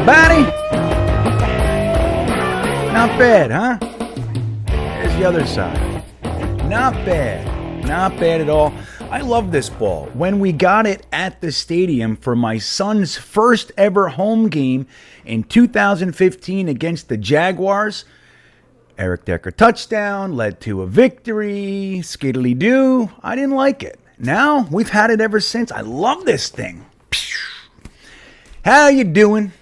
everybody. Not bad, huh? There's the other side. Not bad. Not bad at all. I love this ball. When we got it at the stadium for my son's first ever home game in 2015 against the Jaguars, Eric Decker touchdown led to a victory. Skiddly-doo. I didn't like it. Now, we've had it ever since. I love this thing. How you doing?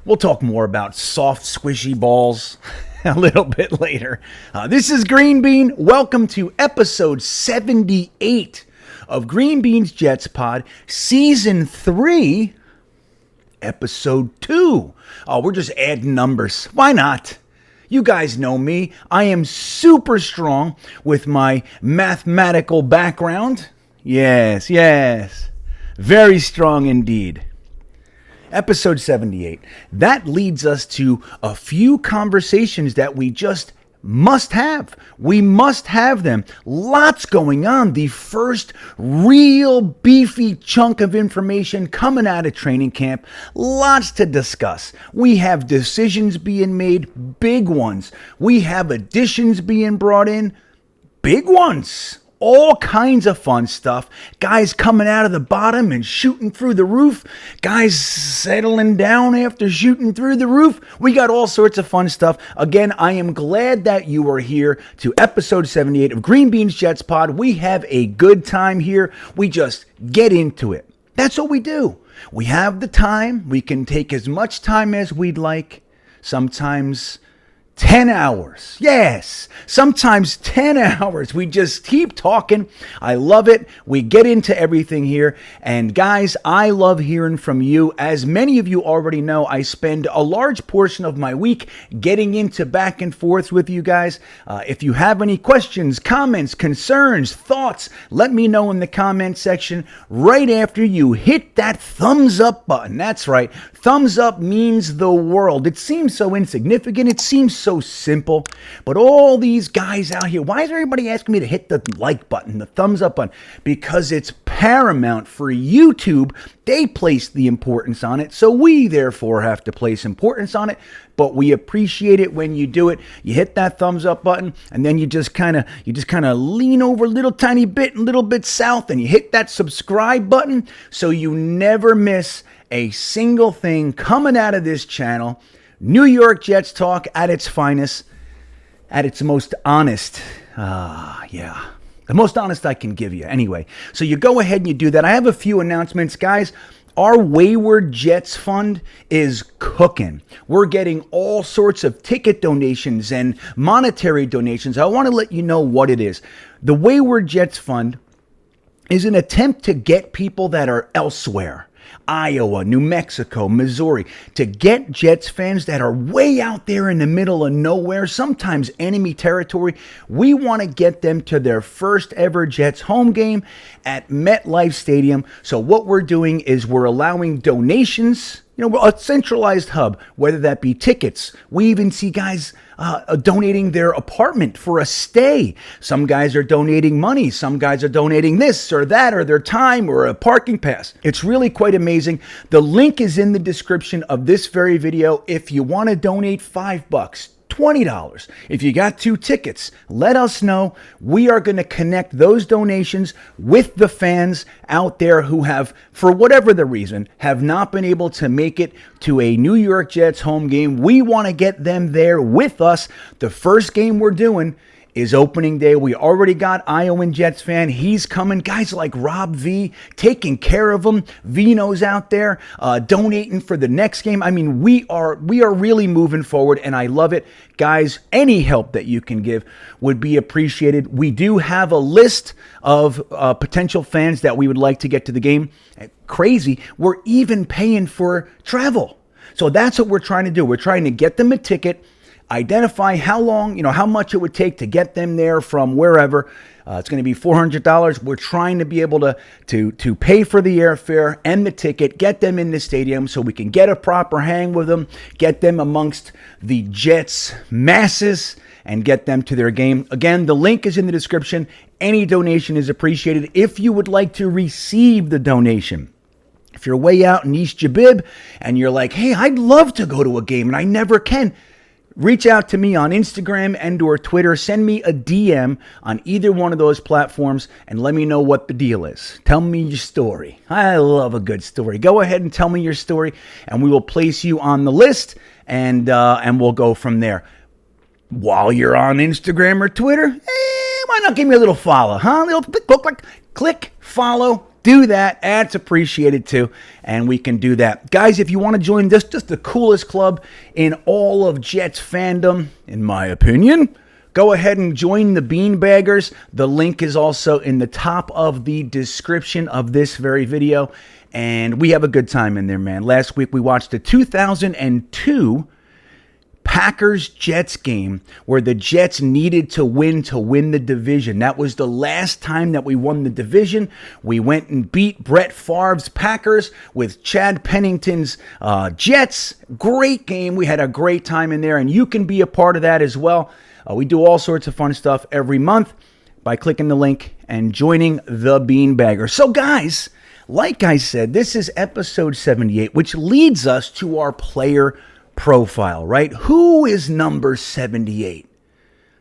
We'll talk more about soft, squishy balls a little bit later. This is Green Bean. Welcome to episode 78 of GreenBean's Jets Pod, Season 3, Episode 2. Oh, we're just adding numbers. Why not? You guys know me. I am super strong with my mathematical background. Yes. Very strong indeed. Episode 78. That leads us to a few conversations that we just must have. We must have them. Lots going on. The first real beefy chunk of information coming out of training camp. Lots to discuss. We have decisions being made, big ones. We have additions being brought in, big ones. All kinds of fun stuff. Guys coming out of the bottom and shooting through the roof. Guys settling down after shooting through the roof. We got all sorts of fun stuff. Again, I am glad that you are here to episode 78 of GreenBean's Jets Pod. We have a good time here. We just get into it. That's what we do. We have the time. We can take as much time as we'd like. Sometimes 10 hours. Yes, sometimes 10 hours. We just keep talking. I love it. We get into everything here. And guys, I love hearing from you. As many of you already know, I spend a large portion of my week getting into back and forth with you guys. If you have any questions, comments, concerns, thoughts, let me know in the comment section right after you hit that thumbs up button. That's right. Thumbs up means the world. It seems so insignificant. It seems so simple. But all these guys out here, why is everybody asking me to hit the like button, the thumbs up button? Because it's paramount for YouTube. They place the importance on it. So we therefore have to place importance on it. But we appreciate it when you do it. You hit that thumbs up button, and then you just kind of lean over a little tiny bit south, and you hit that subscribe button so you never miss a single thing coming out of this channel. New York Jets talk at its finest, at its most honest. The most honest I can give you. Anyway, so you go ahead and you do that. I have a few announcements, guys. Our Wayward Jets fund is cooking. We're getting all sorts of ticket donations and monetary donations. I want to let you know what it is. The Wayward Jets fund is an attempt to get people that are elsewhere, Iowa, New Mexico, Missouri, to get Jets fans that are way out there in the middle of nowhere, sometimes enemy territory. We want to get them to their first ever Jets home game at MetLife Stadium. So what we're doing is we're allowing donations, a centralized hub, whether that be tickets. We even see guys donating their apartment for a stay. Some guys are donating money. Some guys are donating this or that or their time or a parking pass. It's really quite amazing. The link is in the description of this very video. If you want to donate $5, $20. If you got 2 tickets, let us know. We are going to connect those donations with the fans out there who have, for whatever the reason, have not been able to make it to a New York Jets home game. We want to get them there with us. The first game we're doing is opening day. We already got Iowan Jetsfan. He's coming. Guys like Rob V taking care of him. Vino's out there donating for the next game. I mean, we are really moving forward, and I love it. Guys, any help that you can give would be appreciated. We do have a list of potential fans that we would like to get to the game. Crazy. We're even paying for travel. So that's what we're trying to do. We're trying to get them a ticket, identify how long, how much it would take to get them there from wherever. It's going to be $400. We're trying to be able to pay for the airfare and the ticket, get them in the stadium so we can get a proper hang with them, get them amongst the Jets masses, and get them to their game. Again, the link is in the description. Any donation is appreciated. If you would like to receive the donation, If you're way out in East Jabib and you're like, hey, I'd love to go to a game and I never can, reach out to me on Instagram and or Twitter. Send me a DM on either one of those platforms and let me know what the deal is. Tell me your story. I love a good story. Go ahead and tell me your story and we will place you on the list and we'll go from there. While you're on Instagram or Twitter, why not give me a little follow, huh? Click follow. Do that. Ads appreciated too. And we can do that. Guys, if you want to join this, just the coolest club in all of Jets fandom, in my opinion, go ahead and join the Beanbaggers. The link is also in the top of the description of this very video. And we have a good time in there, man. Last week we watched the 2002 Packers-Jets game where the Jets needed to win the division. That was the last time that we won the division. We went and beat Brett Favre's Packers with Chad Pennington's Jets. Great game. We had a great time in there, and you can be a part of that as well. We do all sorts of fun stuff every month by clicking the link and joining the Beanbagger. So, guys, like I said, this is episode 78, which leads us to our player profile, right? Who is number 78?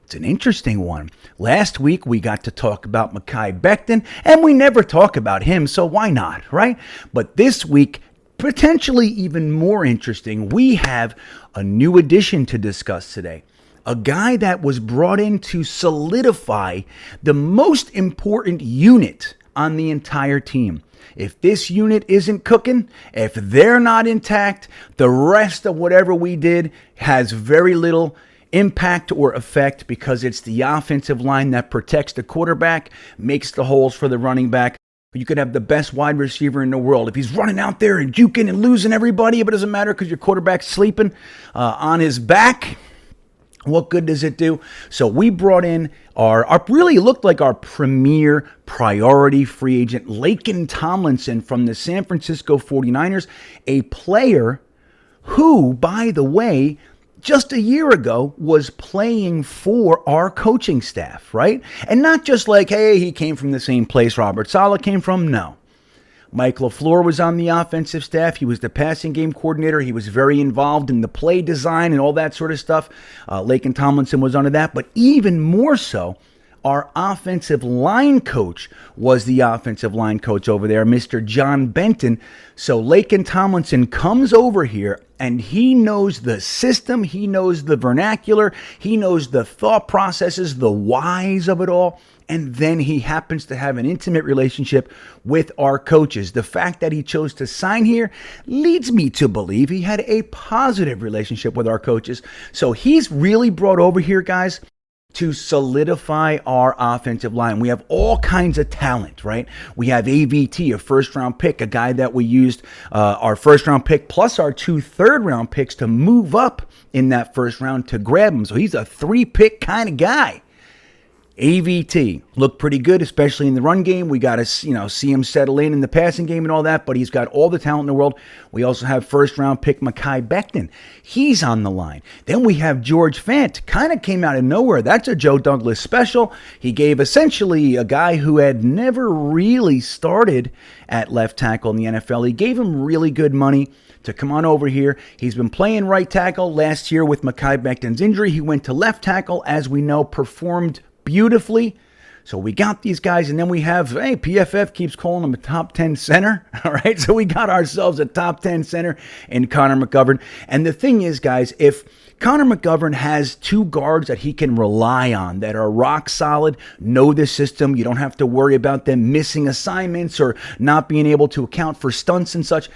It's an interesting one. Last week, we got to talk about Mekhi Becton, and we never talk about him, so why not, right? But this week, potentially even more interesting, we have a new addition to discuss today. A guy that was brought in to solidify the most important unit on the entire team. If this unit isn't cooking, if they're not intact, the rest of whatever we did has very little impact or effect because it's the offensive line that protects the quarterback, makes the holes for the running back. You could have the best wide receiver in the world. If he's running out there and juking and losing everybody, but it doesn't matter because your quarterback's sleeping on his back, what good does it do? So we brought in our really looked like our premier priority free agent, Laken Tomlinson from the San Francisco 49ers, a player who, by the way, just a year ago was playing for our coaching staff, right? And not just like, hey, he came from the same place Robert Saleh came from. No. Mike LaFleur was on the offensive staff. He was the passing game coordinator. He was very involved in the play design and all that sort of stuff. Laken Tomlinson was under that. But even more so, our offensive line coach was the offensive line coach over there, Mr. John Benton. So Laken Tomlinson comes over here and he knows the system. He knows the vernacular. He knows the thought processes, the whys of it all. And then he happens to have an intimate relationship with our coaches. The fact that he chose to sign here leads me to believe he had a positive relationship with our coaches. So he's really brought over here, guys, to solidify our offensive line. We have all kinds of talent, right? We have AVT, a first-round pick, a guy that we used our first-round pick plus our 2 third-round picks to move up in that first round to grab him. So he's a 3-pick kind of guy. AVT looked pretty good, especially in the run game. We got to, see him settle in the passing game and all that, but he's got all the talent in the world. We also have first-round pick Mekhi Becton. He's on the line. Then we have George Fant. Kind of came out of nowhere. That's a Joe Douglas special. He gave essentially a guy who had never really started at left tackle in the NFL. He gave him really good money to come on over here. He's been playing right tackle. Last year with Mekhi Becton's injury, he went to left tackle. As we know, performed beautifully. So we got these guys, and then we have, PFF keeps calling him a top 10 center. All right, so we got ourselves a top 10 center in Connor McGovern. And the thing is, guys, if Connor McGovern has 2 guards that he can rely on that are rock solid, know the system, you don't have to worry about them missing assignments or not being able to account for stunts and such.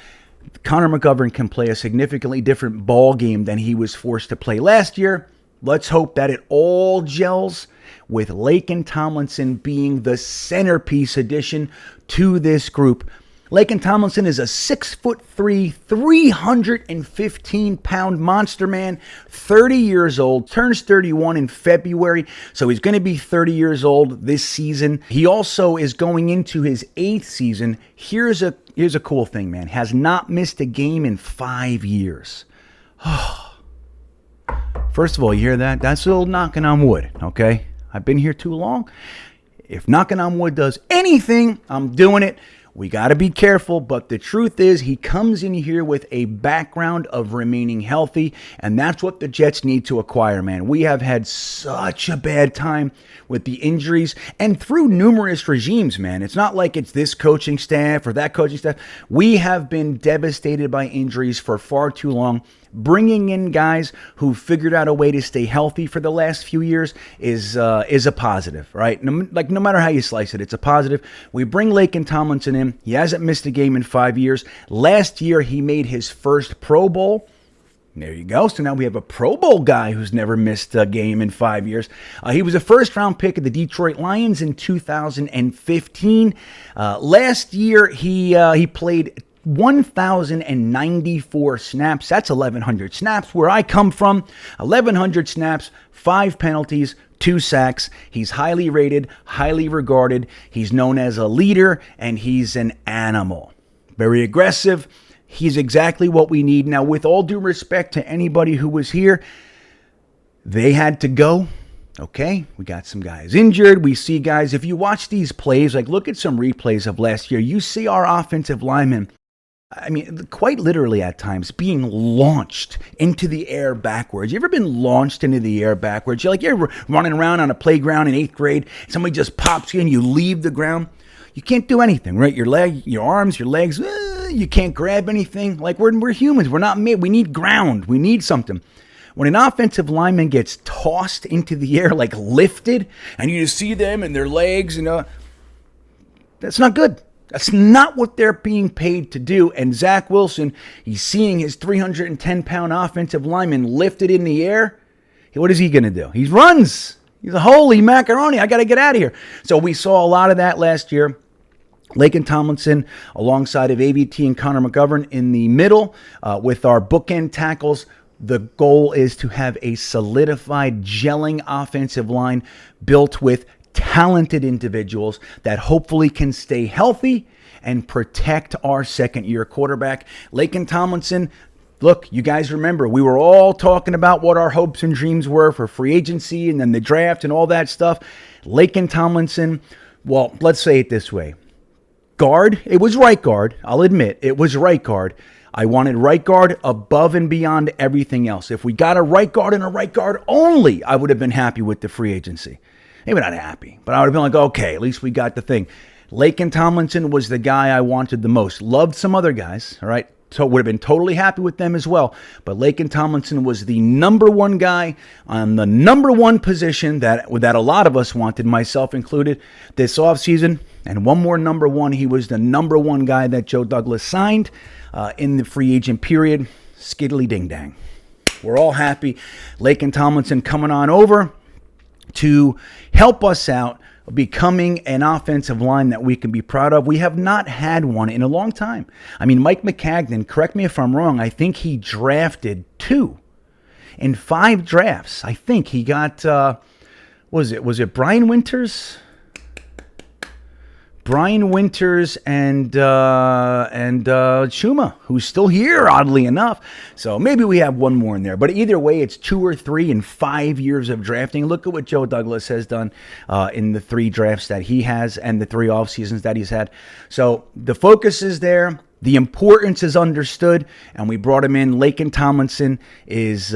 Connor McGovern can play a significantly different ball game than he was forced to play last year. Let's hope that it all gels with Laken Tomlinson being the centerpiece addition to this group. Laken Tomlinson is a 6'3", 315-pound monster man, 30 years old, turns 31 in February, so he's going to be 30 years old this season. He also is going into his 8th season. Here's a cool thing, man. Has not missed a game in 5 years. First of all, you hear that? That's a little knocking on wood, okay? I've been here too long. If knocking on wood does anything, I'm doing it. We got to be careful, but the truth is he comes in here with a background of remaining healthy, and that's what the Jets need to acquire, man. We have had such a bad time with the injuries and through numerous regimes, man. It's not like it's this coaching staff or that coaching staff. We have been devastated by injuries for far too long. Bringing in guys who figured out a way to stay healthy for the last few years is a positive, right? No matter how you slice it, it's a positive. We bring Laken Tomlinson in. He hasn't missed a game in 5 years. Last year, he made his first Pro Bowl. There you go. So now we have a Pro Bowl guy who's never missed a game in 5 years. He was a first-round pick of the Detroit Lions in 2015. Last year, he played 1,094 snaps. That's 1,100 snaps. Where I come from, 1,100 snaps, 5 penalties, 2 sacks. He's highly rated, highly regarded. He's known as a leader, and he's an animal. Very aggressive. He's exactly what we need. Now, with all due respect to anybody who was here, they had to go. Okay, we got some guys injured. We see guys, if you watch these plays, like look at some replays of last year, you see our offensive linemen, I mean, quite literally at times, being launched into the air backwards. You ever been launched into the air backwards? You're running around on a playground in 8th grade. Somebody just pops you and you leave the ground. You can't do anything, right? Your leg, your arms, your legs, you can't grab anything. Like we're humans. We're not made. We need ground. We need something. When an offensive lineman gets tossed into the air, like lifted, and you just see them and their legs, that's not good. That's not what they're being paid to do. And Zach Wilson, he's seeing his 310-pound offensive lineman lifted in the air. What is he going to do? He runs. He's a holy macaroni. I got to get out of here. So we saw a lot of that last year. Laken Tomlinson alongside of AVT and Connor McGovern in the middle with our bookend tackles. The goal is to have a solidified, gelling offensive line built with talented individuals that hopefully can stay healthy and protect our second-year quarterback. Laken Tomlinson, look, you guys remember, we were all talking about what our hopes and dreams were for free agency and then the draft and all that stuff. Laken Tomlinson, well, let's say it this way. Guard, it was right guard. I'll admit, it was right guard. I wanted right guard above and beyond everything else. If we got a right guard and a right guard only, I would have been happy with the free agency. Maybe not happy, but I would have been like, okay, at least we got the thing. Laken Tomlinson was the guy I wanted the most. Loved some other guys, all right? So would have been totally happy with them as well. But Laken Tomlinson was the number one guy on the number one position that a lot of us wanted, myself included, this offseason. And one more number one, he was the number one guy that Joe Douglas signed in the free agent period. Skiddly ding dang. We're all happy. Laken Tomlinson coming on over to help us out becoming an offensive line that we can be proud of. We have not had one in a long time. I mean, Mike McCagnon, correct me if I'm wrong, I think he drafted 2 in 5 drafts. I think he got, was it Brian Winters? Brian Winters and Shuma, who's still here, oddly enough. So maybe we have one more in there. But either way, it's 2 or 3 in 5 years of drafting. Look at what Joe Douglas has done in the 3 drafts that he has and the 3 off seasons that he's had. So the focus is there. The importance is understood. And we brought him in. Laken Tomlinson is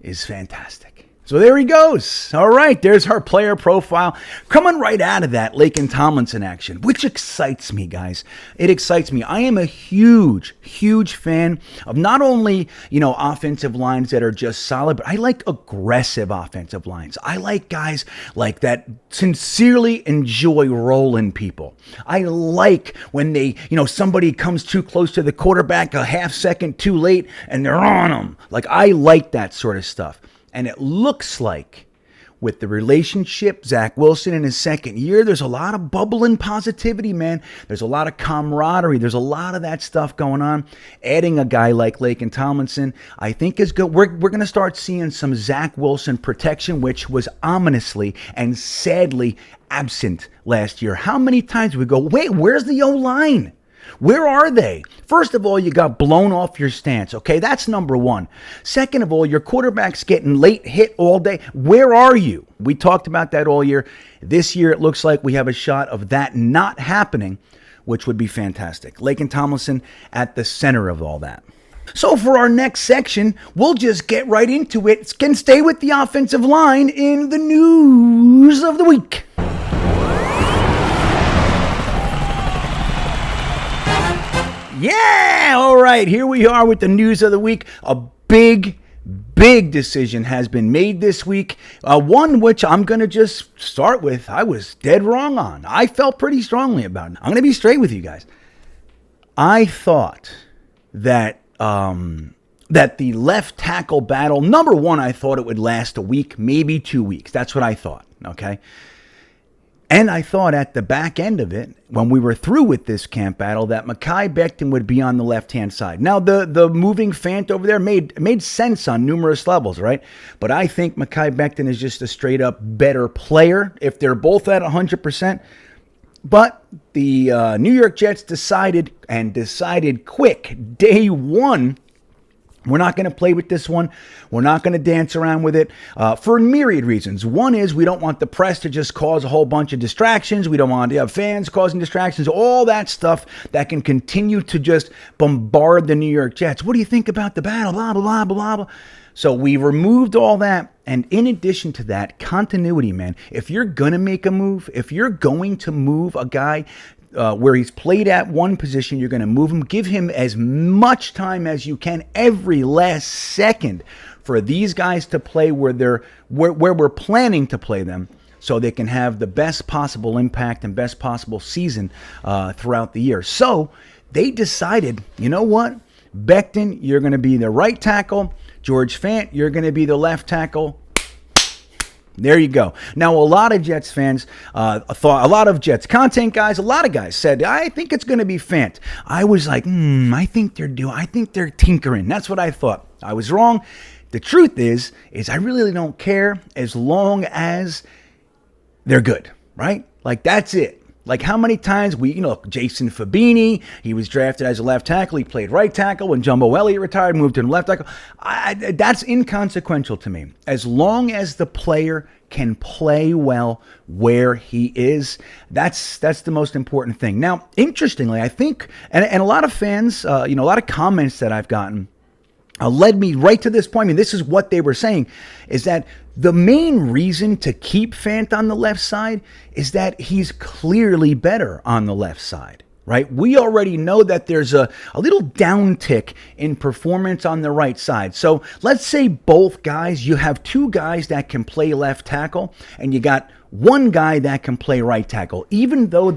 fantastic. So there he goes. All right, there's our player profile. Coming right out of that Laken Tomlinson action, which excites me, guys. It excites me. I am a huge, huge fan of not only, offensive lines that are just solid, but I like aggressive offensive lines. I like guys like that sincerely enjoy rolling people. I like when they, somebody comes too close to the quarterback a half second too late and they're on them. Like, I like that sort of stuff. And it looks like with the relationship, Zach Wilson in his second year, there's a lot of bubbling positivity, man. There's a lot of camaraderie. There's a lot of that stuff going on. Adding a guy like Laken Tomlinson, I think is good. We're going to start seeing some Zach Wilson protection, which was ominously and sadly absent last year. How many times we go, wait, where's the O-line? Where are they? First of all, you got blown off your stance, okay? That's number one. Second of all, your quarterback's getting late hit all day. Where are you? We talked about that all year. This year, it looks like we have a shot of that not happening which would be fantastic. Laken Tomlinson at the center of all that. So for our next section, we'll just get right into it. Can stay with the offensive line in the news of the week. Yeah, all right, here we are with the news of the week. A big decision has been made this week. One which I'm going to just start with. I was dead wrong on. I felt pretty strongly about it. I'm going to be straight with you guys. I thought that the left tackle battle, number one, I thought it would last a week, maybe 2 weeks. That's what I thought, okay? And I thought at the back end of it, when we were through with this camp battle, that Mekhi Becton would be on the left-hand side. Now, the moving Fant over there made sense on numerous levels, right? But I think Mekhi Becton is just a straight-up better player if they're both at 100%. But the New York Jets decided quick, day one, we're not going to play with this one. We're not going to dance around with it for myriad reasons. One is we don't want the press to just cause a whole bunch of distractions. We don't want to have fans causing distractions, all that stuff that can continue to just bombard the New York Jets. What do you think about the battle? Blah, blah, blah, blah, blah. So we removed all that. And in addition to that, continuity, man. If you're going to make a move, if you're going to move a guy where he's played at one position, you're going to move him. Give him as much time as you can, every last second, for these guys to play where we're planning to play them, so they can have the best possible impact and best possible season throughout the year. So they decided, you know what? Becton, you're going to be the right tackle. George Fant, you're going to be the left tackle. There you go. Now, a lot of Jets fans thought, a lot of Jets content guys, a lot of guys said, I think it's going to be Fant. I was like, I think they're tinkering. That's what I thought. I was wrong. The truth is I really don't care as long as they're good, right? Like, that's it. Like, how many times Jason Fabini, he was drafted as a left tackle. He played right tackle. When Jumbo Elliott retired, moved to the left tackle. That's inconsequential to me. As long as the player can play well where he is, that's the most important thing. Now, interestingly, I think, and a lot of fans, a lot of comments that I've gotten, led me right to this point. I mean, this is what they were saying, is that the main reason to keep Fant on the left side is that he's clearly better on the left side, right? We already know that there's a little downtick in performance on the right side. So let's say both guys, you have two guys that can play left tackle, and you got one guy that can play right tackle. Even though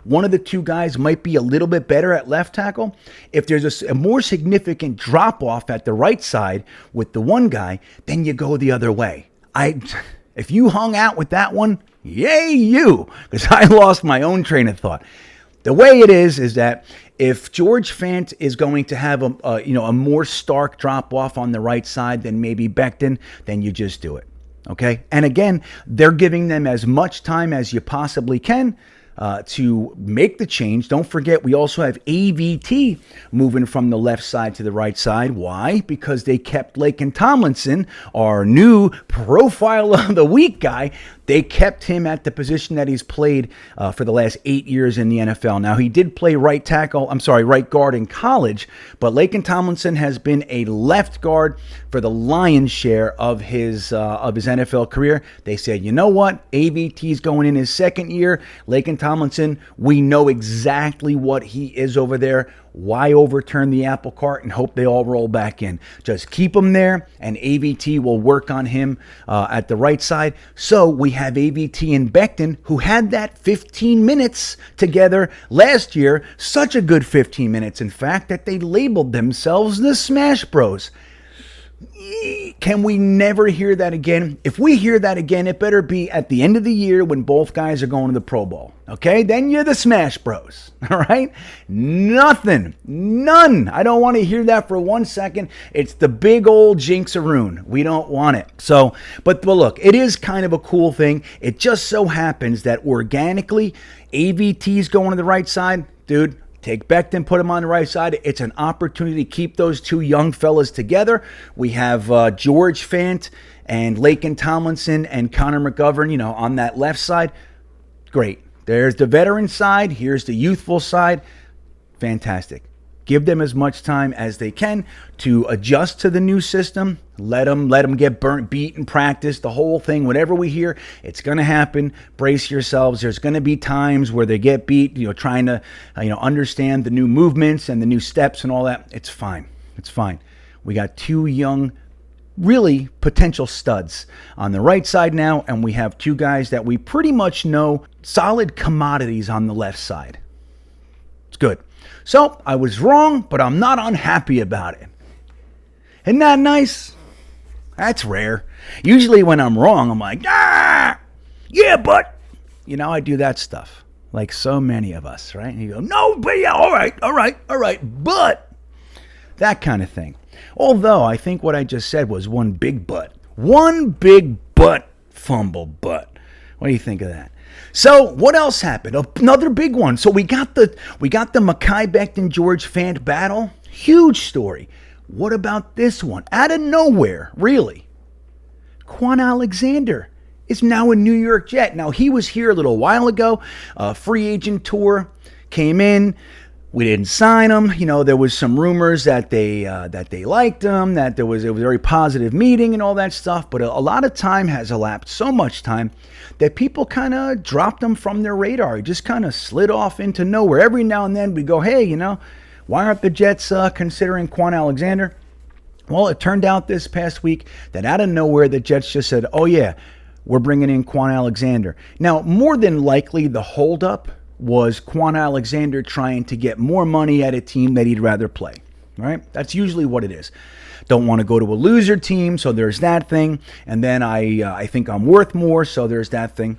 one of the two guys might be a little bit better at left tackle, if there's a more significant drop off at the right side with the one guy, then you go the other way. If you hung out with that one, yay you, because I lost my own train of thought. The way it is that if George Fant is going to have a more stark drop off on the right side than maybe Becton, then you just do it. Okay? And again, they're giving them as much time as you possibly can to make the change. Don't forget, we also have AVT moving from the left side to the right side. Why? Because they kept Laken Tomlinson, our new profile of the week guy. They kept him at the position that he's played for the last 8 years in the NFL. Now, he did play right guard in college, but Laken Tomlinson has been a left guard for the lion's share of his NFL career. They said, you know what? AVT's going in his second year. Laken Tomlinson, we know exactly what he is over there. Why overturn the apple cart and hope they all roll back in? Just keep him there, and AVT will work on him at the right side. So we have AVT and Becton, who had that 15 minutes together last year. Such a good 15 minutes, in fact, that they labeled themselves the Smash Bros. Can we never hear that again? If we hear that again, it better be at the end of the year when both guys are going to the Pro Bowl. Okay? Then you're the Smash Bros. All right? None. I don't want to hear that for 1 second. It's the big old jinxaroon. We don't want it. So, but look, it is kind of a cool thing. It just so happens that organically, AVT's going to the right side. Dude, take Becton, put him on the right side. It's an opportunity to keep those two young fellas together. We have George Fant and Laken Tomlinson and Connor McGovern, on that left side. Great. There's the veteran side. Here's the youthful side. Fantastic. Give them as much time as they can to adjust to the new system. Let them get burnt, beat in practice, the whole thing. Whatever we hear, it's going to happen. Brace yourselves. There's going to be times where they get beat, trying to, understand the new movements and the new steps and all that. It's fine. It's fine. We got two young, really potential studs on the right side now, and we have two guys that we pretty much know, solid commodities on the left side. It's good. So, I was wrong, but I'm not unhappy about it. Isn't that nice? That's rare. Usually when I'm wrong, I'm like, yeah, but, I do that stuff. Like so many of us, right? And you go, no, but yeah, all right, but, that kind of thing. Although, I think what I just said was one big but. One big but, fumble but. What do you think of that? So what else happened? Another big one. So we got the Mekhi Becton George Fant battle. Huge story. What about this one? Out of nowhere, really. Kwon Alexander is now a New York Jet. Now he was here a little while ago. Free agent tour came in. We didn't sign him. There was some rumors that they liked him, that it was a very positive meeting and all that stuff. But a lot of time has elapsed, so much time, that people kind of dropped him from their radar. He just kind of slid off into nowhere. Every now and then we go, hey, why aren't the Jets considering Kwon Alexander? Well, it turned out this past week that out of nowhere the Jets just said, oh yeah, we're bringing in Kwon Alexander. Now, more than likely the holdup was Kwon Alexander trying to get more money at a team that he'd rather play, right? That's usually what it is. Don't want to go to a loser team, so there's that thing. And then I think I'm worth more, so there's that thing.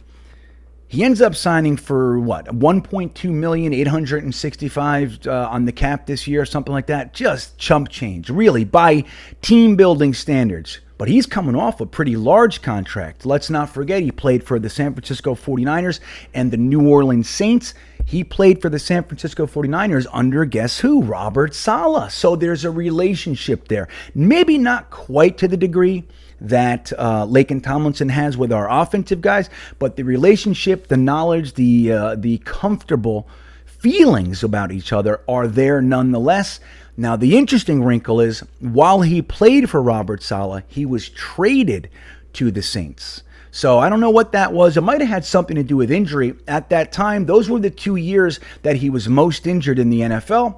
He ends up signing for what? $1.2 million, $865 on the cap this year, something like that. Just chump change, really, by team building standards. But he's coming off a pretty large contract. Let's not forget he played for the San Francisco 49ers and the New Orleans Saints. He played for the San Francisco 49ers under, guess who? Robert Saleh. So there's a relationship there. Maybe not quite to the degree that Laken Tomlinson has with our offensive guys, but the relationship, the knowledge, the comfortable feelings about each other are there nonetheless. Now, the interesting wrinkle is, while he played for Robert Saleh, he was traded to the Saints. So I don't know what that was. It might have had something to do with injury. At that time, those were the 2 years that he was most injured in the NFL.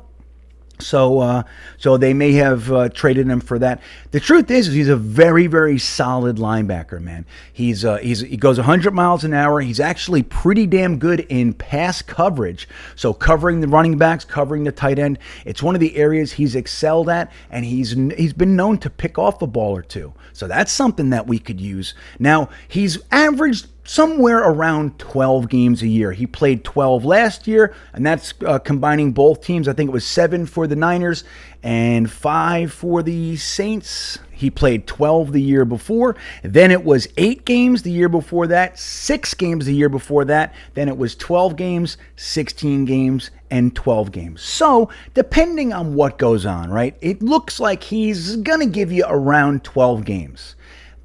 So they may have traded him for that. The truth is he's a very, very solid linebacker, man. He goes 100 miles an hour. He's actually pretty damn good in pass coverage. So covering the running backs, covering the tight end. It's one of the areas he's excelled at, and he's been known to pick off a ball or two. So that's something that we could use. Now, he's averaged somewhere around 12 games a year. He played 12 last year, and that's combining both teams. I think it was 7 for the Niners and 5 for the Saints. He played 12 the year before. Then it was 8 games the year before that, 6 games the year before that. Then it was 12 games, 16 games, and 12 games. So, depending on what goes on, right, it looks like he's going to give you around 12 games.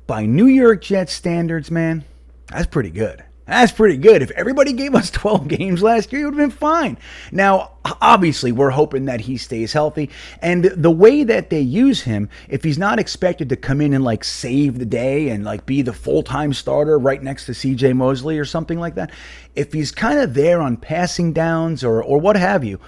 By New York Jets standards, man, that's pretty good. That's pretty good. If everybody gave us 12 games last year, it would have been fine. Now, obviously, we're hoping that he stays healthy. And the way that they use him, if he's not expected to come in and like save the day and like be the full-time starter right next to CJ Mosley or something like that, if he's kind of there on passing downs or what have you,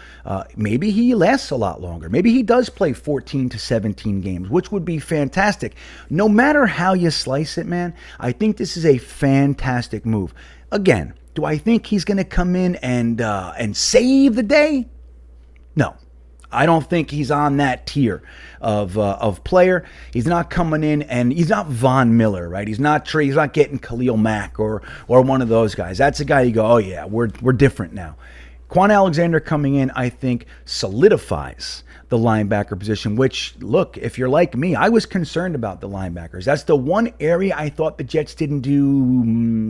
maybe he lasts a lot longer. Maybe he does play 14 to 17 games, which would be fantastic. No matter how you slice it, man, I think this is a fantastic move. Again, do I think he's going to come in and save the day? No. I don't think he's on that tier of player. He's not coming in, and he's not Von Miller, right? He's not getting Khalil Mack or one of those guys. That's a guy you go, oh yeah, we're different now. Kwon Alexander coming in, I think, solidifies the linebacker position, which, look, if you're like me, I was concerned about the linebackers. That's the one area I thought the Jets didn't do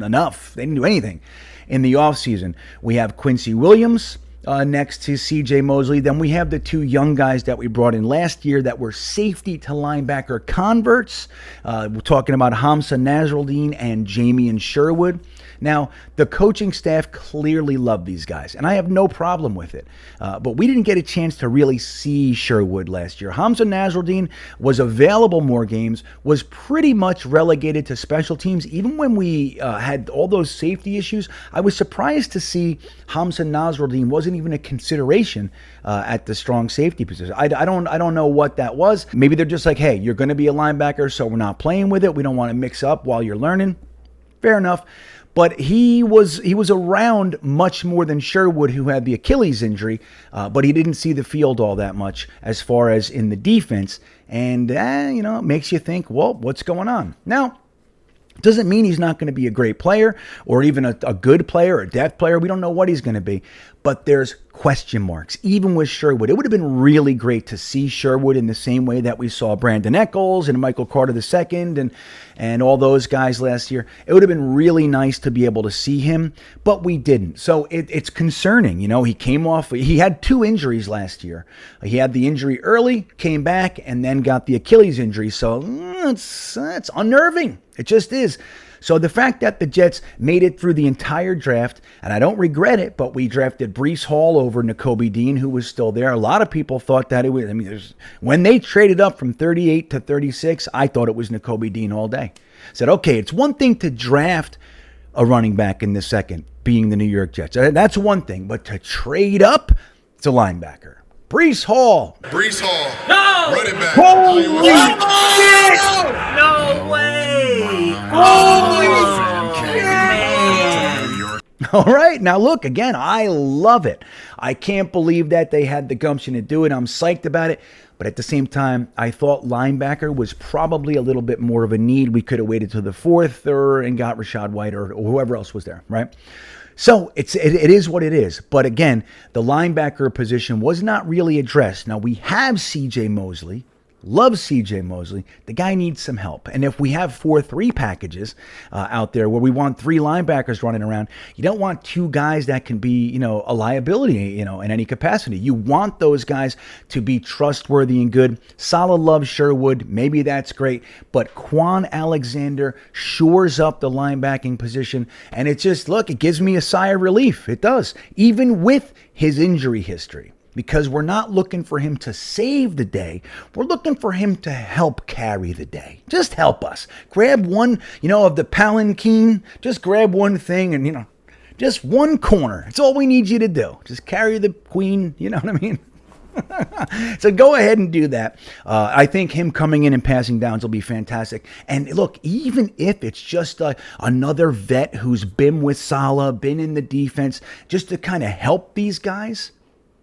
enough. They didn't do anything in the offseason. We have Quincy Williams next to CJ Mosley. Then we have the 2 young guys that we brought in last year that were safety to linebacker converts. We're talking about Hamza Nasruddin and Jamie and Sherwood. Now, the coaching staff clearly loved these guys, and I have no problem with it. But we didn't get a chance to really see Sherwood last year. Hamza Nasruddin was available more games, was pretty much relegated to special teams. Even when we had all those safety issues, I was surprised to see Hamza Nasruddin wasn't even a consideration at the strong safety position. I don't know what that was. Maybe they're just like, hey, you're going to be a linebacker, so we're not playing with it. We don't want to mix up while you're learning. Fair enough. But he was around much more than Sherwood, who had the Achilles injury, but he didn't see the field all that much as far as in the defense. And, it makes you think, well, what's going on? Now, doesn't mean he's not going to be a great player or even a good player or a depth player. We don't know what he's going to be. But there's question marks, even with Sherwood. It would have been really great to see Sherwood in the same way that we saw Brandon Echols and Michael Carter II and all those guys last year. It would have been really nice to be able to see him, but we didn't. So it's concerning. He had 2 injuries last year. He had the injury early, came back, and then got the Achilles injury. So it's unnerving. It just is. So the fact that the Jets made it through the entire draft, and I don't regret it, but we drafted Breece Hall over Nakobe Dean, who was still there. A lot of people thought that it was, when they traded up from 38 to 36, I thought it was Nakobe Dean all day. Said, okay, it's one thing to draft a running back in the second, being the New York Jets. That's one thing, but to trade up, it's a linebacker. Breece Hall. Breece Hall. No! Running back. Holy shit! No way! All right. Now, look, again, I love it. I can't believe that they had the gumption to do it. I'm psyched about it. But at the same time, I thought linebacker was probably a little bit more of a need. We could have waited till the 4th and got Rashad White or whoever else was there, right? So it is what it is. But again, the linebacker position was not really addressed. Now, we have C.J. Mosley. Love C.J. Mosley. The guy needs some help. And if we have 4-3 packages out there where we want 3 linebackers running around, you don't want 2 guys that can be, a liability, in any capacity. You want those guys to be trustworthy and good. Salah loves Sherwood. Maybe that's great. But Kwon Alexander shores up the linebacking position. And it gives me a sigh of relief. It does. Even with his injury history. Because we're not looking for him to save the day. We're looking for him to help carry the day. Just help us. Grab one, of the palanquin. Just grab one thing and, just one corner. That's all we need you to do. Just carry the queen. You know what I mean? So go ahead and do that. I think him coming in and passing downs will be fantastic. And look, even if it's just another vet who's been with Salah, been in the defense, just to kind of help these guys,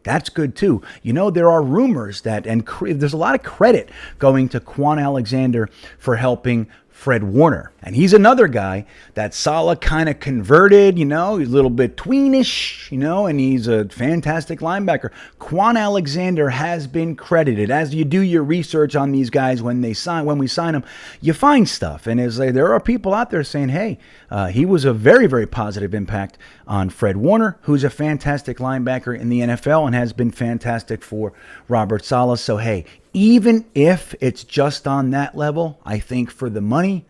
that's good too. There are rumors that, and there's a lot of credit going to Kwon Alexander for helping Fred Warner. And he's another guy that Salah kind of converted, he's a little bit tweenish, and he's a fantastic linebacker. Kwon Alexander has been credited. As you do your research on these guys when we sign them, you find stuff. And there are people out there saying, hey, he was a very, very positive impact on Fred Warner, who's a fantastic linebacker in the NFL and has been fantastic for Robert Salah. So, hey, even if it's just on that level, I think for the money,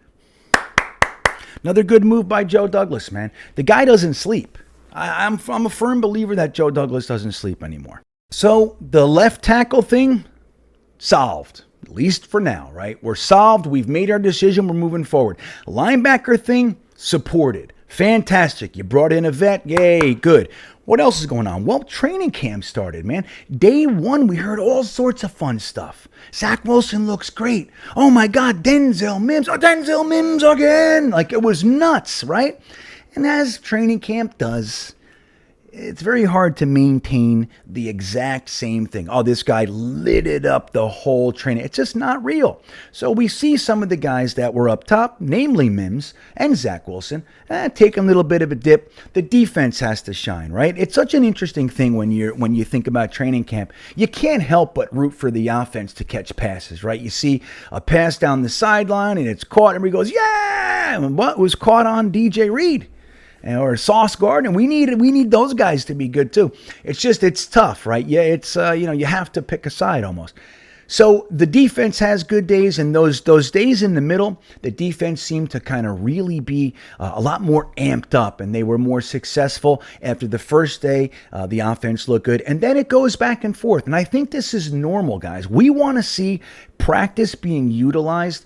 another good move by Joe Douglas, man. The guy doesn't sleep. I'm a firm believer that Joe Douglas doesn't sleep anymore. So the left tackle thing, solved. At least for now, right? We're solved. We've made our decision. We're moving forward. Linebacker thing, supported. Fantastic. You brought in a vet. Yay, good. What else is going on? Well, training camp started, man. Day 1, we heard all sorts of fun stuff. Zach Wilson looks great. Oh my God, Denzel Mims. Oh, Denzel Mims again. Like, it was nuts, right? And as training camp does, it's very hard to maintain the exact same thing. Oh, this guy lit it up the whole training. It's just not real. So we see some of the guys that were up top, namely Mims and Zach Wilson, taking a little bit of a dip. The defense has to shine, right? It's such an interesting thing when you think about training camp. You can't help but root for the offense to catch passes, right? You see a pass down the sideline and it's caught, and everybody goes, yeah! And what was caught on DJ Reed? Or Sauce Gardner. We need those guys to be good too. It's tough, right? Yeah, it's you have to pick a side almost. So the defense has good days, and those days in the middle, the defense seemed to kind of really be a lot more amped up, and they were more successful. After the first day, the offense looked good, and then it goes back and forth. And I think this is normal, guys. We want to see practice being utilized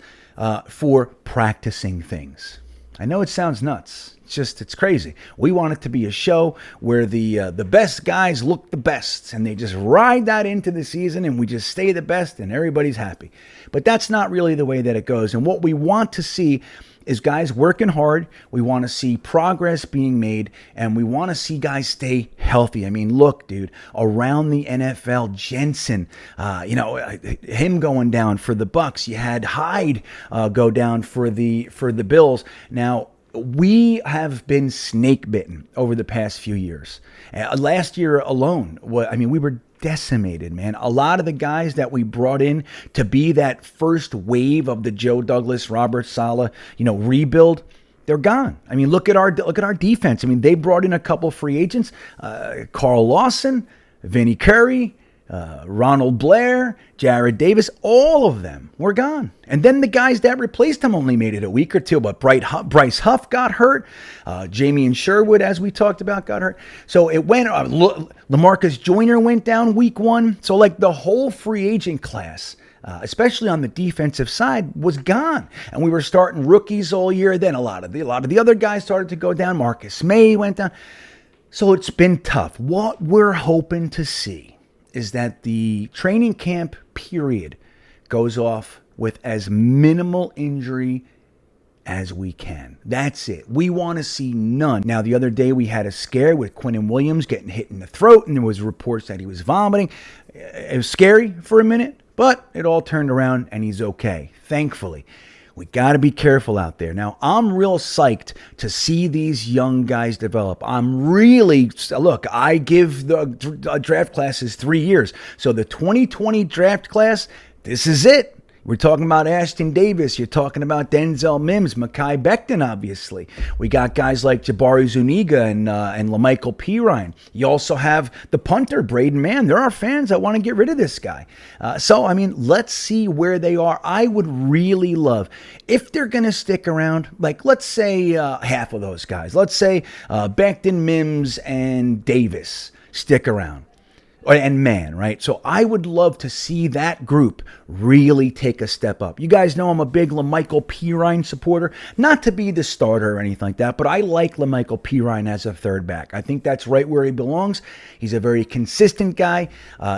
for practicing things. I know it sounds nuts. It's crazy. We want it to be a show where the best guys look the best, and they just ride that into the season, and we just stay the best, and everybody's happy. But that's not really the way that it goes. And what we want to see is guys working hard. We want to see progress being made, and we want to see guys stay healthy. I mean, look, dude, around the NFL, Jensen, him going down for the Bucks. You had Hyde go down for the Bills. Now, we have been snake bitten over the past few years. Last year alone, we were decimated, man. A lot of the guys that we brought in to be that first wave of the Joe Douglas, Robert Saleh, rebuild, they're gone. I mean, look at our defense. I mean, they brought in a couple free agents, Carl Lawson, Vinnie Curry, Ronald Blair, Jared Davis, all of them were gone. And then the guys that replaced him only made it a week or two, but Bryce Huff got hurt. Jamie and Sherwood, as we talked about, got hurt. So it went, LaMarcus Joyner went down week 1. So like the whole free agent class, especially on the defensive side, was gone. And we were starting rookies all year. Then a lot of the other guys started to go down. Marcus May went down. So it's been tough. What we're hoping to see is that the training camp period goes off with as minimal injury as we can. That's it. We want to see none. Now, the other day we had a scare with Quinnen Williams getting hit in the throat, and there was reports that he was vomiting. It was scary for a minute, but it all turned around, and he's okay, thankfully. We got to be careful out there. Now, I'm real psyched to see these young guys develop. I give the draft classes 3 years. So the 2020 draft class, this is it. We're talking about Ashton Davis. You're talking about Denzel Mims, Mekhi Becton, obviously. We got guys like Jabari Zuniga and LaMichael Pirine. You also have the punter, Braden Mann. There are fans that want to get rid of this guy. Let's see where they are. I would really love, if they're going to stick around, like let's say half of those guys. Let's say Becton, Mims, and Davis stick around. And man, right? So I would love to see that group really take a step up. You guys know I'm a big LaMichael Pirine supporter. Not to be the starter or anything like that, but I like LaMichael Pirine as a third back. I think that's right where he belongs. He's a very consistent guy.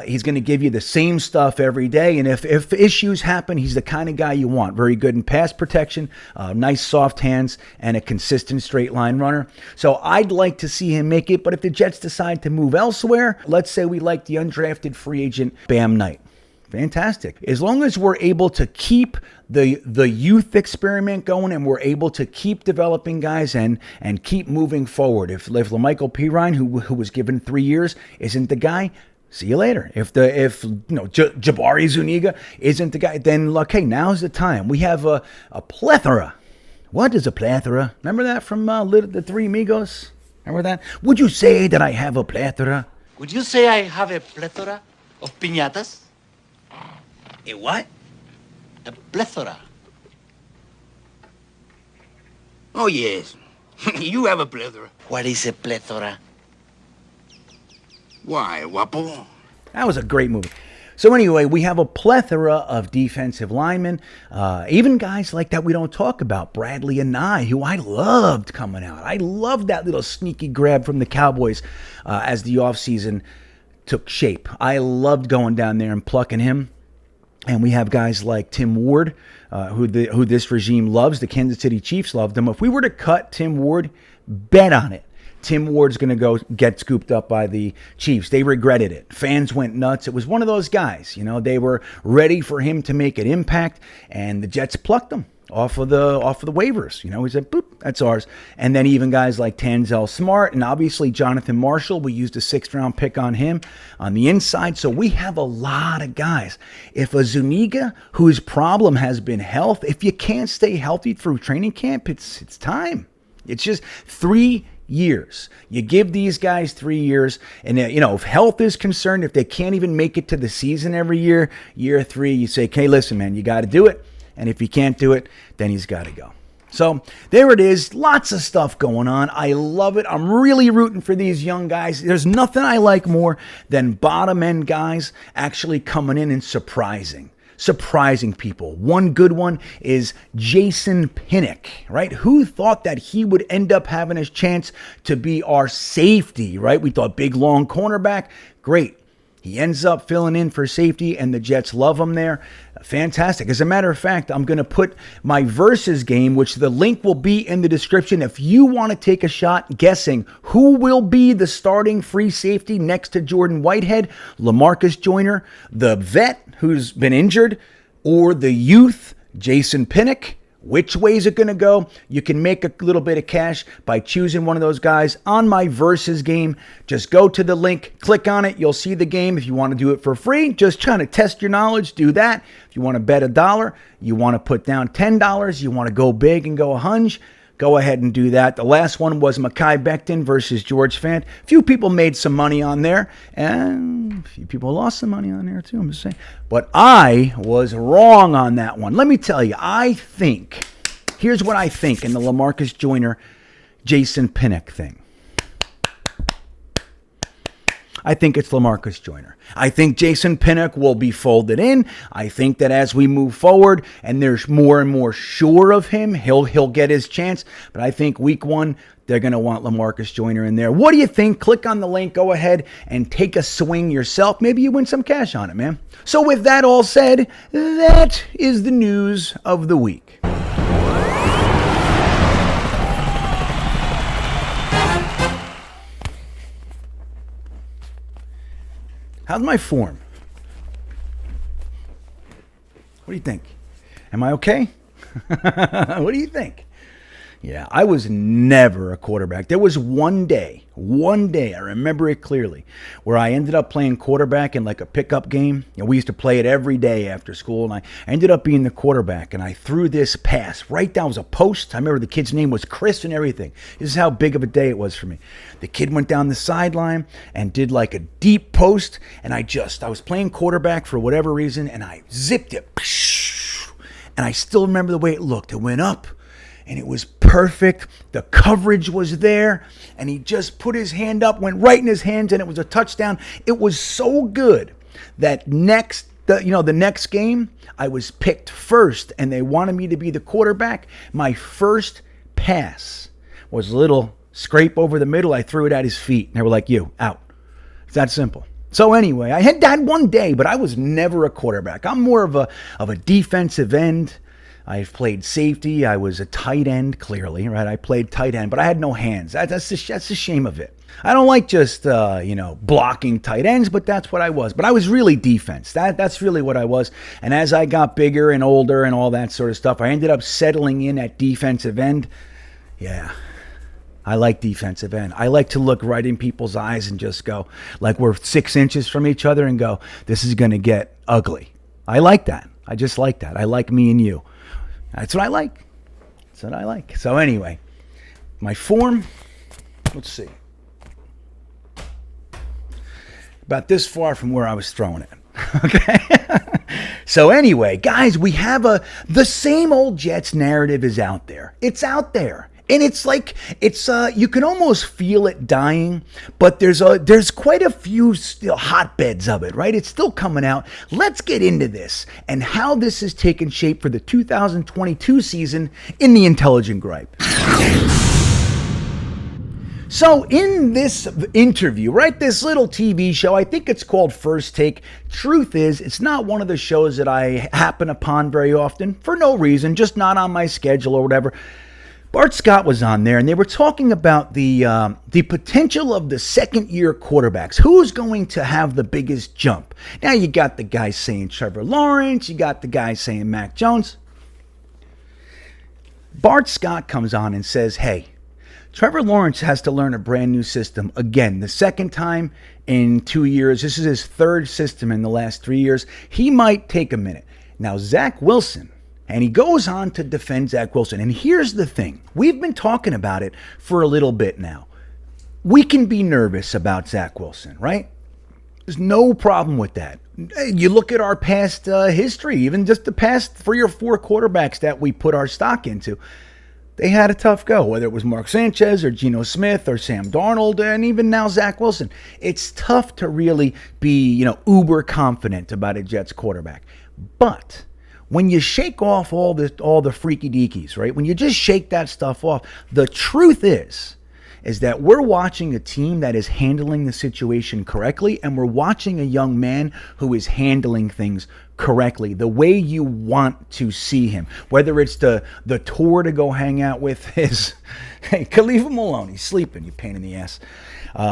He's going to give you the same stuff every day. And if issues happen, he's the kind of guy you want. Very good in pass protection, nice soft hands, and a consistent straight line runner. So I'd like to see him make it. But if the Jets decide to move elsewhere, let's say we like the undrafted free agent Bam Knight. Fantastic. As long as we're able to keep the youth experiment going, and we're able to keep developing guys and keep moving forward. If LaMichael Pirine, who was given 3 years, isn't the guy, see you later. If Jabari Zuniga isn't the guy, then okay, now's the time. We have a plethora. What is a plethora? Remember that from the Three Amigos? Remember that? Would you say that I have a plethora? Would you say I have a plethora of piñatas? A what? A plethora. Oh, yes. You have a plethora. What is a plethora? Why, Wapo? That was a great movie. So anyway, we have a plethora of defensive linemen, even guys like that we don't talk about. Bradley Anai, who I loved coming out. I loved that little sneaky grab from the Cowboys as the offseason took shape. I loved going down there and plucking him. And we have guys like Tim Ward, who this regime loves. The Kansas City Chiefs loved him. If we were to cut Tim Ward, bet on it. Tim Ward's going to go get scooped up by the Chiefs. They regretted it. Fans went nuts. It was one of those guys. They were ready for him to make an impact, and the Jets plucked him off of the waivers. He said, boop, that's ours. And then even guys like Tanzel Smart and obviously Jonathan Marshall, we used a 6th-round pick on him on the inside. So we have a lot of guys. If a Zuniga, whose problem has been health, if you can't stay healthy through training camp, it's time. It's just 3 years. You give these guys 3 years, and if health is concerned, if they can't even make it to the season every year, year 3, you say, okay, listen, man, you got to do it. And if he can't do it, then he's got to go. So there it is. Lots of stuff going on. I love it. I'm really rooting for these young guys. There's nothing I like more than bottom end guys actually coming in and surprising people. One good one is Jason Pinnock, right? Who thought that he would end up having a chance to be our safety, right? We thought big, long cornerback. Great. He ends up filling in for safety, and the Jets love him there. Fantastic. As a matter of fact, I'm going to put my versus game, which the link will be in the description. If you want to take a shot guessing who will be the starting free safety next to Jordan Whitehead, LaMarcus Joyner, the vet who's been injured, or the youth, Jason Pinnock, which way is it going to go? You can make a little bit of cash by choosing one of those guys on my versus game. Just go to the link, click on it. You'll see the game. If you want to do it for free, just trying to test your knowledge, do that. If you want to bet $1, you want to put down $10, you want to go big and go a hunch, go ahead and do that. The last one was Mekhi Becton versus George Fant. A few people made some money on there, and a few people lost some money on there too, I'm just saying. But I was wrong on that one. Let me tell you, here's what I think in the LaMarcus Joyner, Jason Pinnock thing. I think it's LaMarcus Joyner. I think Jason Pinnock will be folded in. I think that as we move forward and there's more and more sure of him, he'll get his chance. But I think week 1, they're going to want LaMarcus Joyner in there. What do you think? Click on the link. Go ahead and take a swing yourself. Maybe you win some cash on it, man. So with that all said, that is the news of the week. How's my form? What do you think? Am I okay? What do you think? Yeah, I was never a quarterback. There was one day, I remember it clearly, where I ended up playing quarterback in like a pickup game. We used to play it every day after school, and I ended up being the quarterback, and I threw this pass right down. It was a post. I remember the kid's name was Chris and everything. This is how big of a day it was for me. The kid went down the sideline and did like a deep post, and I was playing quarterback for whatever reason, and I zipped it. And I still remember the way it looked. It went up. And it was perfect. The coverage was there. And he just put his hand up, went right in his hands, and it was a touchdown. It was so good that the next game, I was picked first, and they wanted me to be the quarterback. My first pass was a little scrape over the middle. I threw it at his feet. And they were like, you, out. It's that simple. So anyway, I had that one day, but I was never a quarterback. I'm more of a defensive end. I've played safety. I was a tight end, clearly, right? I played tight end, but I had no hands. That's the shame of it. I don't like just, blocking tight ends, but that's what I was. But I was really defense. That's really what I was. And as I got bigger and older and all that sort of stuff, I ended up settling in at defensive end. Yeah, I like defensive end. I like to look right in people's eyes and just go, like we're 6 inches from each other, and go, this is going to get ugly. I like that. I just like that. I like me and you. That's what I like. So anyway, my form, let's see. About this far from where I was throwing it. Okay. So anyway, guys, we have the same old Jets narrative is out there. It's out there. And it's like, you can almost feel it dying, but there's quite a few still hotbeds of it, right? It's still coming out. Let's get into this and how this has taken shape for the 2022 season in the Intelligent Gripe. So in this interview, right, this little TV show, I think it's called First Take. Truth is, it's not one of the shows that I happen upon very often for no reason, just not on my schedule or whatever. Bart Scott was on there, and they were talking about the potential of the second-year quarterbacks. Who's going to have the biggest jump? Now, you got the guys saying Trevor Lawrence. You got the guys saying Mac Jones. Bart Scott comes on and says, hey, Trevor Lawrence has to learn a brand new system. Again, the second time in 2 years. This is his third system in the last 3 years. He might take a minute. Now, Zach Wilson. And he goes on to defend Zach Wilson. And here's the thing. We've been talking about it for a little bit now. we can be nervous about Zach Wilson, right? There's no problem with that. You look at our past history, even just the past 3 or 4 quarterbacks that we put our stock into. They had a tough go, whether it was Mark Sanchez or Geno Smith or Sam Darnold, and even now Zach Wilson. It's tough to really be, uber confident about a Jets quarterback. But when you shake off all the freaky deakies, right? When you just shake that stuff off, the truth is that we're watching a team that is handling the situation correctly, and we're watching a young man who is handling things correctly, the way you want to see him. Whether it's the tour to go hang out with his, hey, leave him alone, he's sleeping, you pain in the ass.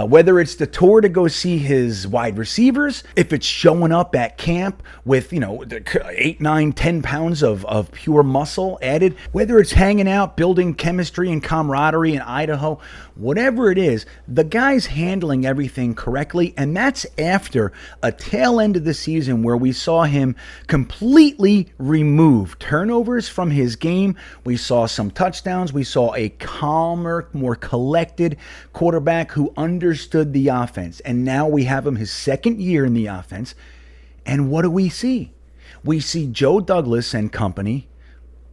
Whether it's the tour to go see his wide receivers, if it's showing up at camp with, 8, 9, 10 pounds of pure muscle added, whether it's hanging out, building chemistry and camaraderie in Idaho, whatever it is, the guy's handling everything correctly. And that's after a tail end of the season where we saw him completely remove turnovers from his game. We saw some touchdowns. We saw a calmer, more collected quarterback who understood the offense. And now we have him his second year in the offense. And what do we see? We see Joe Douglas and company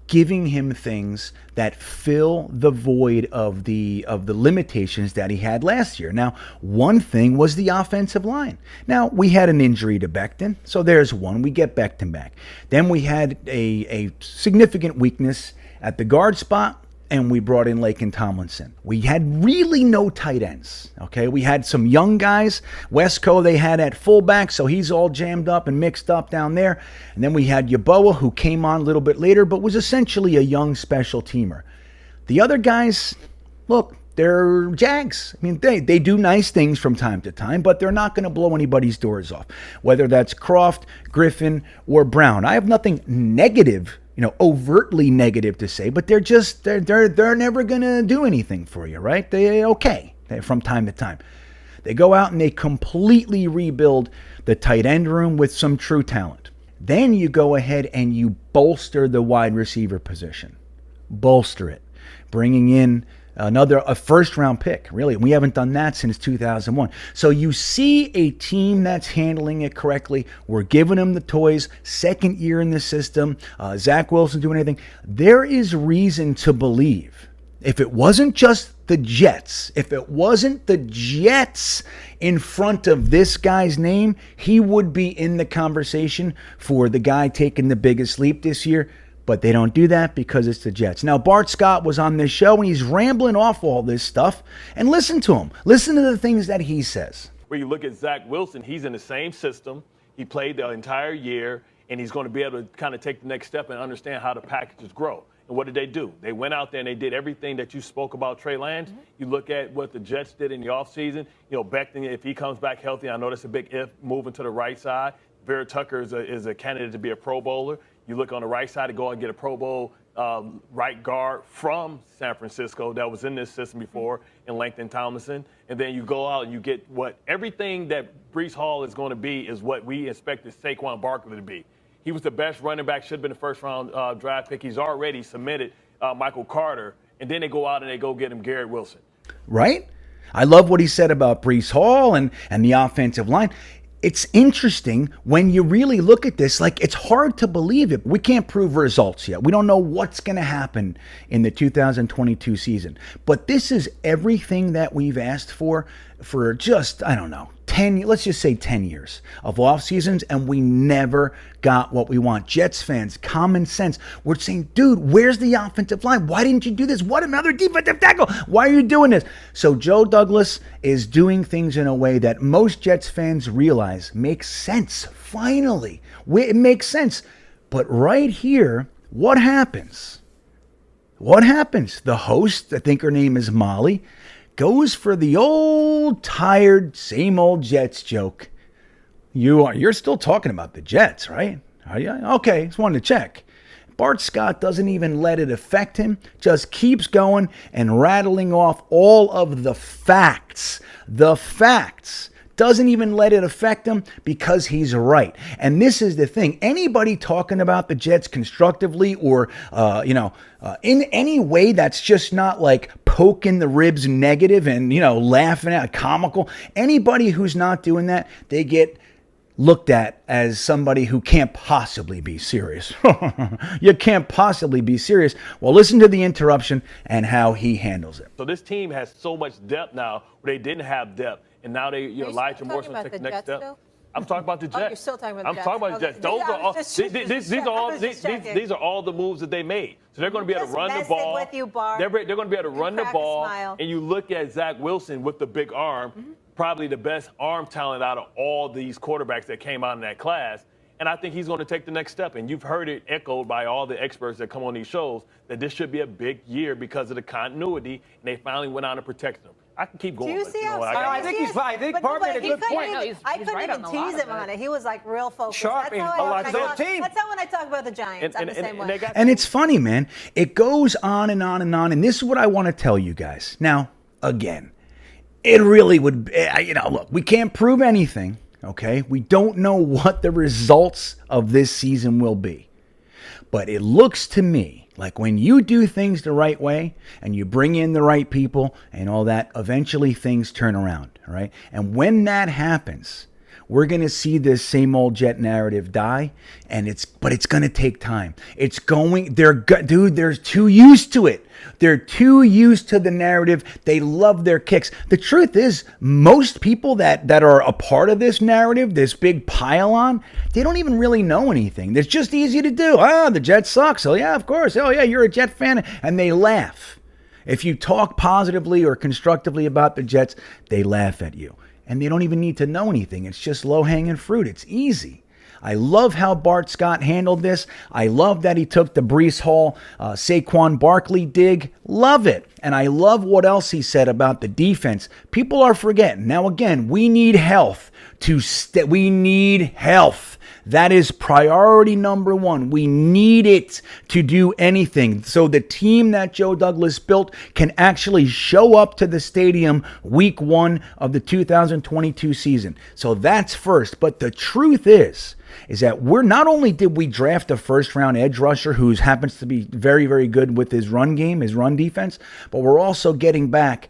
giving him things that fill the void of the limitations that he had last year. Now, one thing was the offensive line. Now, we had an injury to Becton, so there's one. We get Becton back. Then we had a significant weakness at the guard spot, and we brought in Laken Tomlinson. We had really no tight ends, okay? We had some young guys. Wesco they had at fullback, so he's all jammed up and mixed up down there. And then we had Yeboah, who came on a little bit later, but was essentially a young special teamer. The other guys, look, they're Jags. I mean, they do nice things from time to time, but they're not going to blow anybody's doors off, whether that's Croft, Griffin, or Brown. I have nothing negative, overtly negative to say, but they're never going to do anything for you, right? From time to time. They go out and they completely rebuild the tight end room with some true talent. Then you go ahead and you bolster the wide receiver position. Bolster it. Bringing in a first-round pick, really. We haven't done that since 2001. So you see a team that's handling it correctly. We're giving them the toys. Second year in the system. Zach Wilson doing anything. There is reason to believe, if it wasn't just the Jets, if it wasn't the Jets in front of this guy's name, he would be in the conversation for the guy taking the biggest leap this year. But they don't do that because it's the Jets. Now, Bart Scott was on this show, and he's rambling off all this stuff. And listen to him. Listen to the things that he says. Where you look at Zach Wilson, he's in the same system. He played the entire year, and he's going to be able to kind of take the next step and understand how the packages grow. And what did they do? They went out there and they did everything that you spoke about, Trey Lance. Mm-hmm. You look at what the Jets did in the offseason. Becton, if he comes back healthy, I know that's a big if, moving to the right side. Vera Tucker is a candidate to be a Pro Bowler. You look on the right side to go and get a Pro Bowl right guard from San Francisco that was in this system before, in Laken Tomlinson. And then you go out and you get everything that Breece Hall is going to be is what we expected Saquon Barkley to be. He was the best running back, should have been the first-round draft pick. He's already submitted Michael Carter. And then they go out and they go get him Garrett Wilson. Right? I love what he said about Breece Hall and the offensive line. It's interesting when you really look at this, it's hard to believe it. We can't prove results yet. We don't know what's going to happen in the 2022 season. But this is everything that we've asked for just, 10 years of off seasons, and we never got what we want. Jets fans, common sense. We're saying, dude, where's the offensive line? Why didn't you do this? What another defensive tackle? Why are you doing this? So Joe Douglas is doing things in a way that most Jets fans realize makes sense. Finally, it makes sense. But right here, what happens? The host, I think her name is Molly, goes for the old, tired, same old Jets joke. You're still talking about the Jets, right? Are you? Okay, just wanted to check. Bart Scott doesn't even let it affect him, just keeps going and rattling off all of the facts doesn't even let it affect him because he's right. And this is the thing. Anybody talking about the Jets constructively or, in any way that's just not like poking the ribs negative and, laughing at comical, anybody who's not doing that, they get looked at as somebody who can't possibly be serious. You can't possibly be serious. Well, listen to the interruption and how he handles it. So this team has so much depth now where they didn't have depth, and now they, Elijah Morrison take the next step. Still? I'm talking about the Jets. Oh, you're still talking about the I'm Jets. talking about the Jets. Those are all. These are all the moves that they made. So they're going to be able to run the ball. With you, Bart. They're going to be able to run the ball. And you look at Zach Wilson with the big arm, probably the best arm talent out of all these quarterbacks that came out in that class. And I think he's going to take the next step. And you've heard it echoed by all the experts that come on these shows that this should be a big year because of the continuity. And they finally went out and protected him. I can keep going. Do you see how I think he's fine. I think Bart made a good point. I couldn't even tease him on it. He was like real focused. Sharp That's how when I talk about the Giants. I'm the same way. And it's funny, man. It goes on and on and on. And this is what I want to tell you guys. Now, again, it really would, look, we can't prove anything, okay? We don't know what the results of this season will be. But it looks to me like when you do things the right way and you bring in the right people and all that, eventually things turn around, all right? And when that happens, we're going to see this same old Jet narrative die, but it's going to take time. They're too used to it. They're too used to the narrative. They love their kicks. The truth is, most people that are a part of this narrative, this big pile-on, they don't even really know anything. It's just easy to do. The Jets suck. So yeah, of course. Oh yeah, you're a Jet fan. And they laugh. If you talk positively or constructively about the Jets, they laugh at you. And they don't even need to know anything. It's just low-hanging fruit. It's easy. I love how Bart Scott handled this. I love that he took the Breece Hall, Saquon Barkley dig. Love it. And I love what else he said about the defense. People are forgetting. Now, again, we need health. We need health. That is priority number one. We need it to do anything. So the team that Joe Douglas built can actually show up to the stadium week 1 of the 2022 season. So that's first. But the truth is that not only did we draft a first-round edge rusher who happens to be very, very good with his run game, his run defense, but we're also getting back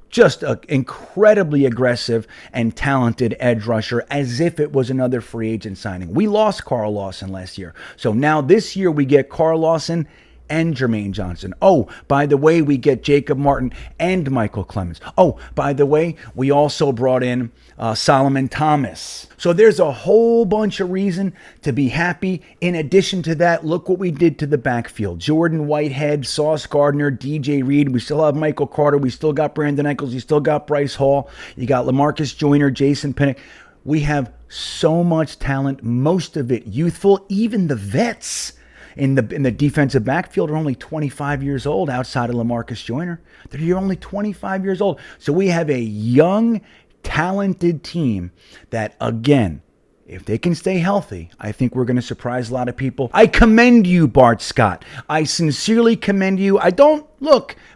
just an incredibly aggressive and talented edge rusher as if it was another free agent signing. We lost Carl Lawson last year. So now this year we get Carl Lawson and Jermaine Johnson. Oh, by the way, we get Jacob Martin and Michael Clemens. Oh, by the way, we also brought in Solomon Thomas. So there's a whole bunch of reason to be happy. In addition to that, look what we did to the backfield. Jordan Whitehead, Sauce Gardner, DJ Reed. We still have Michael Carter. We still got Brandon Echols. You still got Bryce Hall. You got LaMarcus Joyner, Jason Pinnock. We have so much talent, most of it youthful, even the vets in the defensive backfield are only 25 years old outside of LaMarcus Joyner. They're only 25 years old. So we have a young, talented team that, again, if they can stay healthy, I think we're going to surprise a lot of people. I commend you, Bart Scott. I sincerely commend you.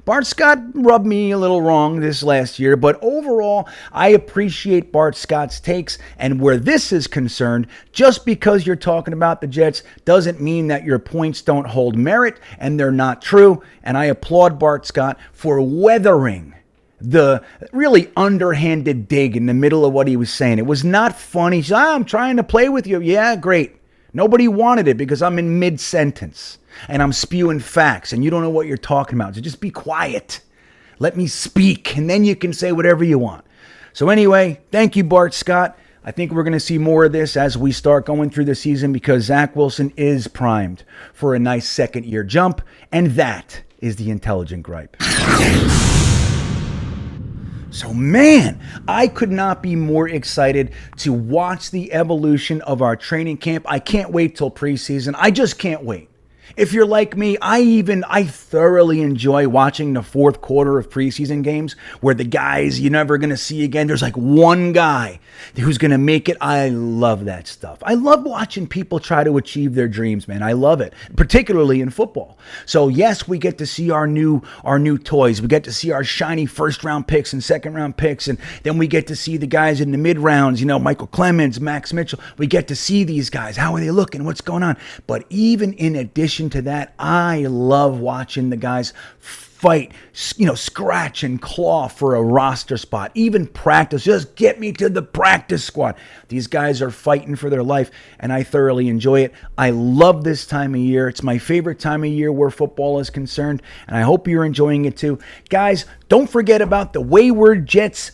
Bart Scott rubbed me a little wrong this last year, but overall, I appreciate Bart Scott's takes. And where this is concerned, just because you're talking about the Jets doesn't mean that your points don't hold merit and they're not true. And I applaud Bart Scott for weathering the really underhanded dig in the middle of what he was saying. It was not funny. He said, I'm trying to play with you. Yeah, great. Nobody wanted it because I'm in mid-sentence and I'm spewing facts and you don't know what you're talking about. So just be quiet. Let me speak and then you can say whatever you want. So anyway, thank you, Bart Scott. I think we're going to see more of this as we start going through the season because Zach Wilson is primed for a nice second-year jump, and that is the intelligent gripe. So, man, I could not be more excited to watch the evolution of our training camp. I can't wait till preseason. I just can't wait. If you're like me, I thoroughly enjoy watching the fourth quarter of preseason games where the guys you're never going to see again, there's like one guy who's going to make it. I love that stuff. I love watching people try to achieve their dreams, man. I love it, particularly in football. So yes, we get to see our new toys. We get to see our shiny first round picks and second round picks. And then we get to see the guys in the mid rounds, Michael Clemens, Max Mitchell. We get to see these guys. How are they looking? What's going on? But even in addition to that, I love watching the guys fight, scratch and claw for a roster spot, even practice. Just get me to the practice squad. These guys are fighting for their life, and I thoroughly enjoy it. I love this time of year. It's my favorite time of year where football is concerned, and I hope you're enjoying it too. Guys, don't forget about the Wayward Jets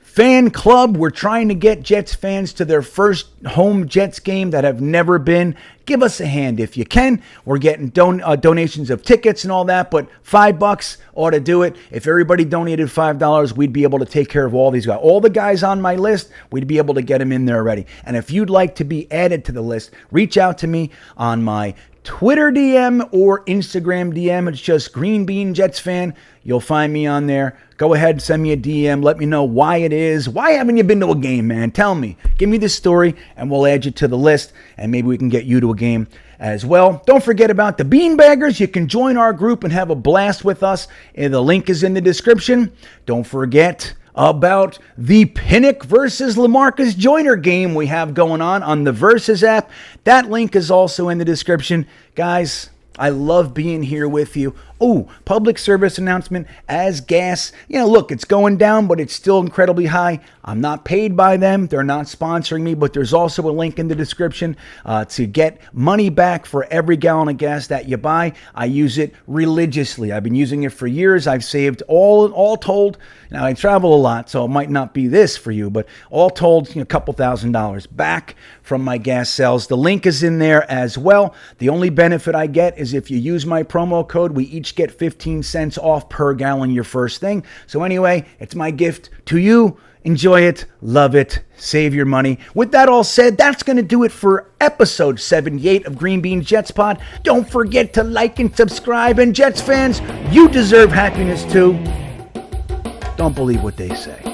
fan club. We're trying to get Jets fans to their first home Jets game that have never been. Give us a hand if you can. We're getting donations of tickets and all that, but $5 ought to do it. If everybody donated $5, we'd be able to take care of all these guys. All the guys on my list, we'd be able to get them in there already. And if you'd like to be added to the list, reach out to me on my Twitter DM or Instagram DM. It's just GreenBean Jets fan. You'll find me on there. Go ahead, send me a DM. Let me know why it is. Why haven't you been to a game, man? Tell me. Give me the story, and we'll add you to the list, and maybe we can get you to a game as well. Don't forget about the Beanbaggers. You can join our group and have a blast with us. And the link is in the description. Don't forget about the Pinnock versus LaMarcus Joyner game we have going on the Versus app. That link is also in the description. Guys, I love being here with you. Oh, public service announcement. As gas, look, it's going down, but it's still incredibly high. I'm not paid by them. They're not sponsoring me, but there's also a link in the description to get money back for every gallon of gas that you buy. I use it religiously. I've been using it for years. I've saved all told. Now, I travel a lot, so it might not be this for you, but all told, a couple $1,000s back from my gas sales. The link is in there as well. The only benefit I get is if you use my promo code, we each get 15 cents off per gallon your first thing. So anyway, it's my gift to you. Enjoy it, love it, save your money. With that all said, that's going to do it for episode 78 of GreenBean's Jets Pod. Don't forget to like and subscribe. And Jets fans, you deserve happiness too. Don't believe what they say.